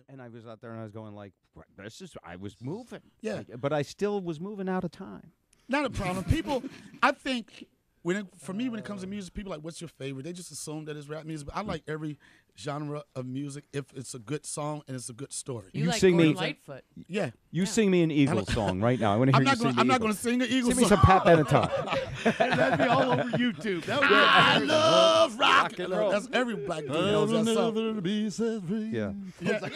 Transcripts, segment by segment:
And I was out there and I was going like, I was moving. Yeah. But I still was moving out of time. Not a problem. People, I think, for me, when it comes to music, people are like, what's your favorite? They just assume that it's rap music. But I like every genre of music if it's a good song and it's a good story. You like sing Gordon me- Lightfoot. Yeah. You sing me an Eagles song right now. I want to hear you sing the I'm not Eagles. going to sing the Eagles Sing me song. some Pat Benatar. That'd be all over YouTube. That would be I love rock and roll. That's every black dude knows that song. be set free. Yeah. Yeah.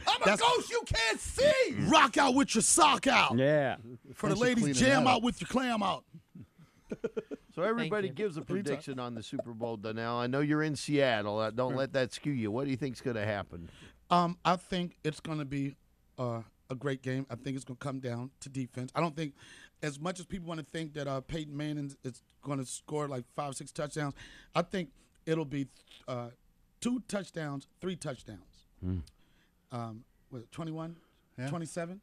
I'm a ghost you can't see. Rock out with your sock out. Yeah. For the Thanks for ladies, cleaning jam that out up. with your clam out. So everybody you. gives a prediction on the Super Bowl, Donnell. I know you're in Seattle. Don't let that skew you. What do you think's going to happen? I think it's going to be a great game. I think it's going to come down to defense. I don't think, as much as people want to think that Peyton Manning is going to score like 5 or 6 touchdowns, I think it'll be 2 touchdowns, 3 touchdowns. Was it 21, 27?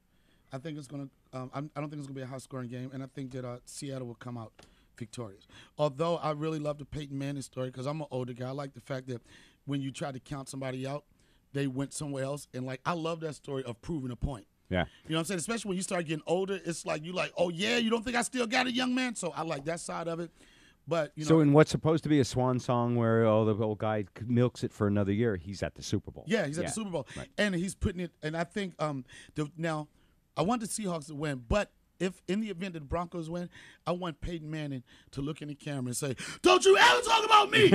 I think it's going to. I don't think it's going to be a high-scoring game, and I think that Seattle will come out victorious. Although I really love the Peyton Manning story because I'm an older guy. I like the fact that when you try to count somebody out, they went somewhere else. And, I love that story of proving a point. Yeah. You know what I'm saying? Especially when you start getting older, it's like you're like, oh, yeah, you don't think I still got a young man? So I like that side of it. But, So in what's supposed to be a swan song where the old guy milks it for another year, he's at the Super Bowl. Yeah, he's at the Super Bowl. Right. And he's putting it – and I think now I want the Seahawks to win, but if in the event that the Broncos win, I want Peyton Manning to look in the camera and say, don't you ever talk about me.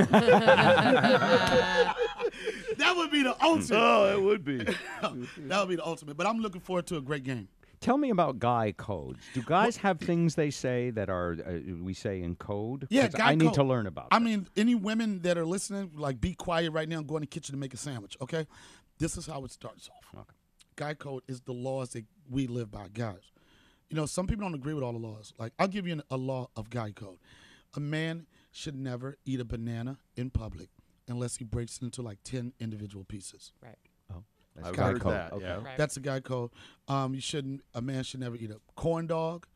That would be the ultimate. Oh, it would be. That would be the ultimate. But I'm looking forward to a great game. Tell me about guy codes. Do guys have things they say that are, we say in code? Yeah, 'Cause guy I need code. to learn about I that. mean, any women that are listening, be quiet right now and go in the kitchen and make a sandwich, okay? This is how it starts off. Okay. Guy code is the laws that we live by, guys. Some people don't agree with all the laws. I'll give you a law of guy code. A man should never eat a banana in public unless he breaks it into 10 individual pieces. Right. That's I've guy heard code. that, Okay. yeah. Right. That's a guy code. A man should never eat a corn dog,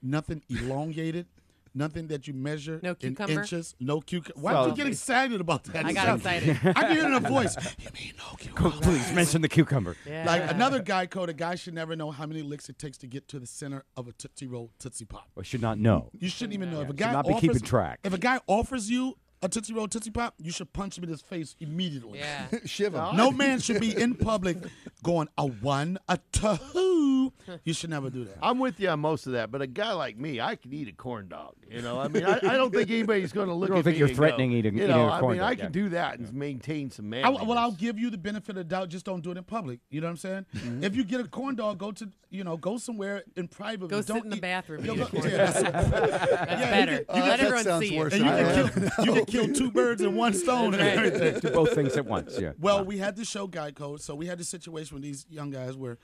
nothing elongated, nothing that you measure No in cucumber? inches. No cucumber. Why Well, did you get excited about that? I got excited. I can hear it in a voice. You mean no cucumber? Please mention the cucumber. Yeah. Another guy code, a guy should never know how many licks it takes to get to the center of a Tootsie Roll Tootsie Pop. I should not know. You shouldn't even know. If a Should guy not be offers, keeping track. If a guy offers you a Tootsie Roll Tootsie Pop, you should punch him in his face immediately. Yeah. Shiva. No man should be in public going a 1, a 2. You should never do that. I'm with you on most of that, but a guy like me, I can eat a corn dog. I don't think anybody's going to look You don't at think me you're and threatening go, eating you a know, corn I dog, can yeah. do that and maintain some man. I'll give you the benefit of the doubt. Just don't do it in public. You know what I'm saying? Mm-hmm. If you get a corn dog, go somewhere in private. Go but don't sit in the eat- bathroom. Yo, and eat go- a corn yeah, dog. that's- That's yeah, better. you Let that everyone sounds see worse. it. and you can kill 2 birds in 1 stone. That's and right. everything. Do both things at once, yeah. Well, we had to show guy code, so we had this situation where these young guys were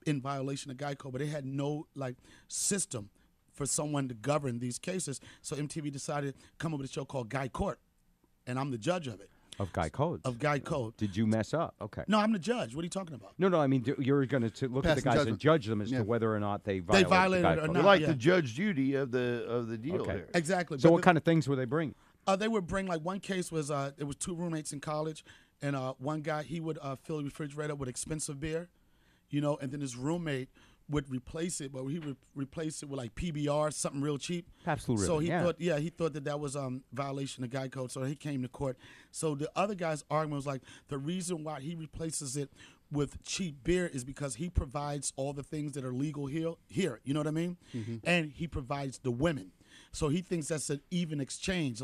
in violation of guy code, but they had no system for someone to govern these cases. So MTV decided to come up with a show called Guy Court, and I'm the judge of it, Of guy codes. of Guy Code. Did you mess up? Okay. No, I'm the judge. What are you talking about? No, I mean, you're going to look at the Pass the guys and judgment. judge them as Yeah. to whether or not they They violated violated the guy it or code. not. like yeah. the Judge Judy of the deal Okay. there. Exactly. So But what kind of things were they bringing? they would bring one case was it was 2 roommates in college, and one guy he would fill the refrigerator with expensive beer, and then his roommate would replace it, but he would replace it with PBR, something real cheap. Absolutely. So he yeah. thought that was violation of guy code. So he came to court. So the other guy's argument was the reason why he replaces it with cheap beer is because he provides all the things that are legal here. You know what I mean? Mm-hmm. And he provides the women. So he thinks that's an even exchange.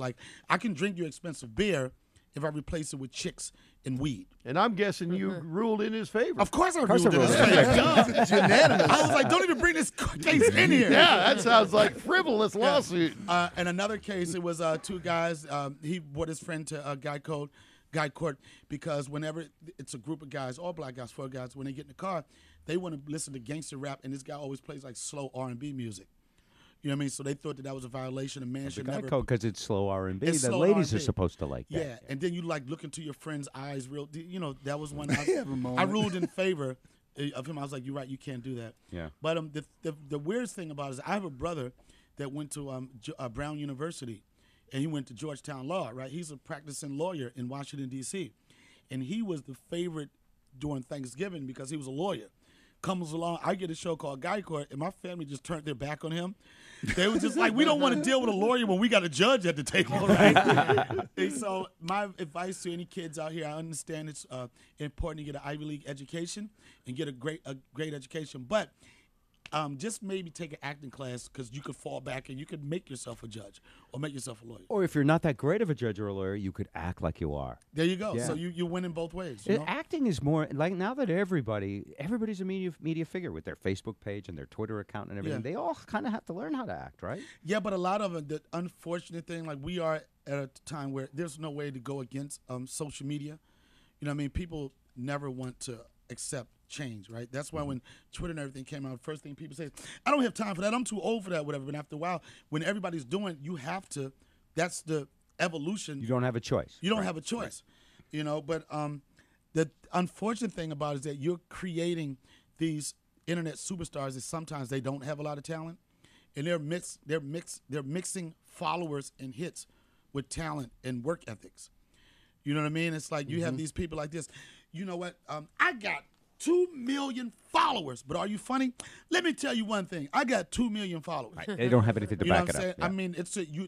I can drink your expensive beer if I replace it with chicks and weed. And I'm guessing you ruled in his favor. Of course I course ruled I it. ruled It's unanimous. I was like, don't even bring this case in here. Yeah, that sounds like frivolous lawsuit. And another case, it was 2 guys. He brought his friend to Guy Court, because whenever it's a group of guys, all black guys, 4 guys, when they get in the car, they want to listen to gangster rap, and this guy always plays slow R&B music. You know what I mean? So they thought that was a violation. A man The should guy never. code because it's slow R&B. It's The slow ladies R&B. are supposed to like that. Yeah, and then you look into your friend's eyes real. That was one. Have a moment. I ruled in favor of him. I was like, you're right, you can't do that. Yeah. But the weirdest thing about it is I have a brother that went to Brown University, and he went to Georgetown Law. Right, he's a practicing lawyer in Washington D.C., and he was the favorite during Thanksgiving because he was a lawyer. Comes along, I get a show called Guy Court, and my family just turned their back on him. They were just like, we don't want to deal with a lawyer when we got a judge at the table, right? And so my advice to any kids out here, I understand it's important to get an Ivy League education and get a great education, but just maybe take an acting class because you could fall back and you could make yourself a judge or make yourself a lawyer. Or if you're not that great of a judge or a lawyer, you could act like you are. There you go. Yeah. So you're winning both ways. You know? Acting is more like now that everybody's a media figure with their Facebook page and their Twitter account and everything. Yeah. They all kind of have to learn how to act, right? Yeah, but a lot of them, the unfortunate thing, like we are at a time where there's no way to go against social media. You know what I mean? People never want to accept change, right? That's why when Twitter and everything came out, first thing people say, I don't have time for that. I'm too old for that, whatever. But after a while, when everybody's doing, you have to. That's the evolution. You don't have a choice. You don't have a choice, you know. But the unfortunate thing about it is that you're creating these internet superstars that sometimes they don't have a lot of talent, and they're mixing followers and hits with talent and work ethics. You know what I mean? It's like you have these people like this. You know what? I got 2 million followers, but are you funny? Let me tell you one thing. I got 2 million followers. Right. They don't have anything to You know back what I'm it saying? up. Yeah. I mean,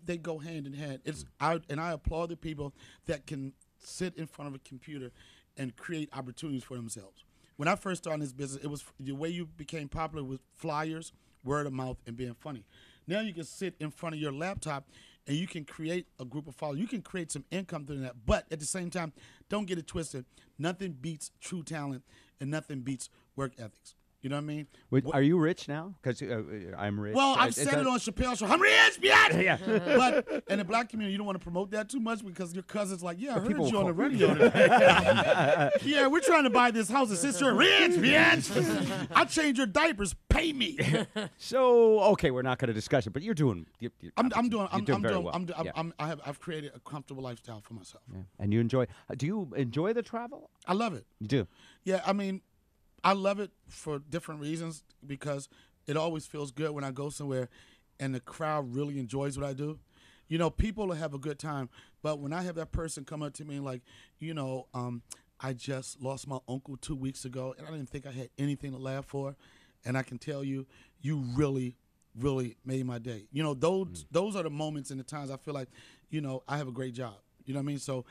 they go hand in hand. I applaud the people that can sit in front of a computer and create opportunities for themselves. When I first started in this business, it was the way you became popular with flyers, word of mouth, and being funny. Now you can sit in front of your laptop and you can create a group of followers. You can create some income through that. But at the same time, don't get it twisted. Nothing beats true talent and nothing beats work ethics. You know what I mean? Are you rich now? Because I'm rich. Well, I've said it on Chappelle's show. I'm rich, bitch! Yeah. But in the black community, you don't want to promote that too much because your cousin's like, yeah, I heard people you on the call- radio today. Yeah, we're trying to buy this house. And since you're rich, bitch, I change your diapers. Pay me. So, okay, we're not going to discuss it, but you're doing. I've created a comfortable lifestyle for myself. Yeah. And you enjoy. Do you enjoy the travel? I love it. You do. Yeah, I mean, I love it for different reasons because it always feels good when I go somewhere and the crowd really enjoys what I do. You know, people will have a good time, but when I have that person come up to me and like, you know, I just lost my uncle 2 weeks ago and I didn't think I had anything to laugh for, and I can tell you, you really, really made my day. You know, those are the moments and the times I feel like, you know, I have a great job. You know what I mean? So,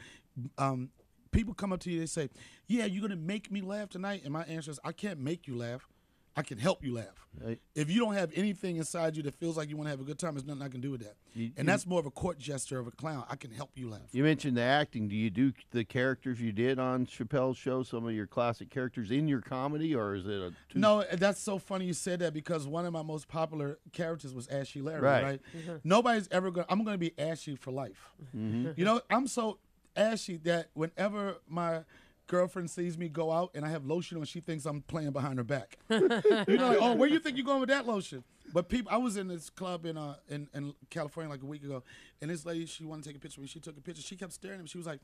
people come up to you, they say, yeah, you're going to make me laugh tonight? And my answer is, I can't make you laugh. I can help you laugh. Right. If you don't have anything inside you that feels like you want to have a good time, there's nothing I can do with that. And that's more of a court gesture of a clown. I can help you laugh. You mentioned the acting. Do you do the characters you did on Chappelle's show, some of your classic characters in your comedy, or is it No, that's so funny you said that because one of my most popular characters was Ashy Larry, right? Nobody's ever going to – I'm going to be ashy for life. You know, I'm so ashy that whenever my – girlfriend sees me go out and I have lotion on, she thinks I'm playing behind her back. You know, like, oh, where you think you're going with that lotion? But people, I was in this club in California like a week ago, and this lady, she wanted to take a picture of me. She took a picture. She kept staring at me. She was like,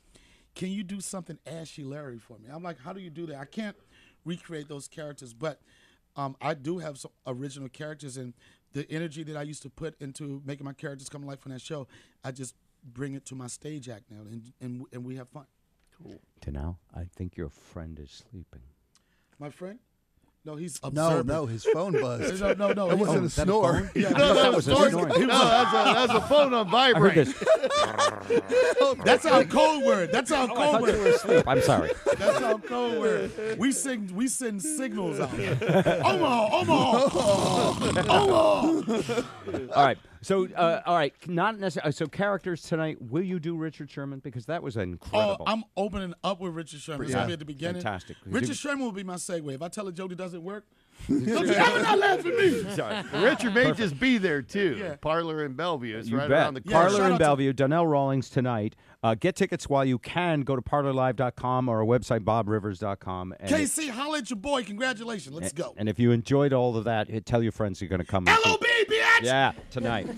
can you do something Ashy Larry for me? I'm like, how do you do that? I can't recreate those characters, but I do have some original characters, and the energy that I used to put into making my characters come to life on that show, I just bring it to my stage act now, and we have fun. Cool. Now, I think your friend is sleeping. My friend? No, he's observant. No, his phone buzzed. No. It wasn't a snore. Yeah, That was a snoring. That's a phone on I heard vibrate. this. That's our code word. That's our I code thought you were word. asleep. I'm sorry. That's our code word. We send signals out. Omaha. All right. So, all right. Not necessarily. So, characters tonight. Will you do Richard Sherman? Because that was incredible. I'm opening up with Richard Sherman. It's Yeah. gonna be at the beginning. Fantastic. Richard Sherman will be my segue. If I tell a joke that doesn't work, don't you ever not laugh at me. Sorry. Richard may just be there, too. Yeah. Parlor in Bellevue. It's You right bet. around the Yeah, corner. Parlor shout in out to- Bellevue, Donnell Rawlings tonight. Get tickets while you can. Go to parlorlive.com or our website, bobrivers.com. And KC, holla at your boy. Congratulations. Let's go. And if you enjoyed all of that, tell your friends you're going to come. and see- LOB, bitch! Yeah, tonight.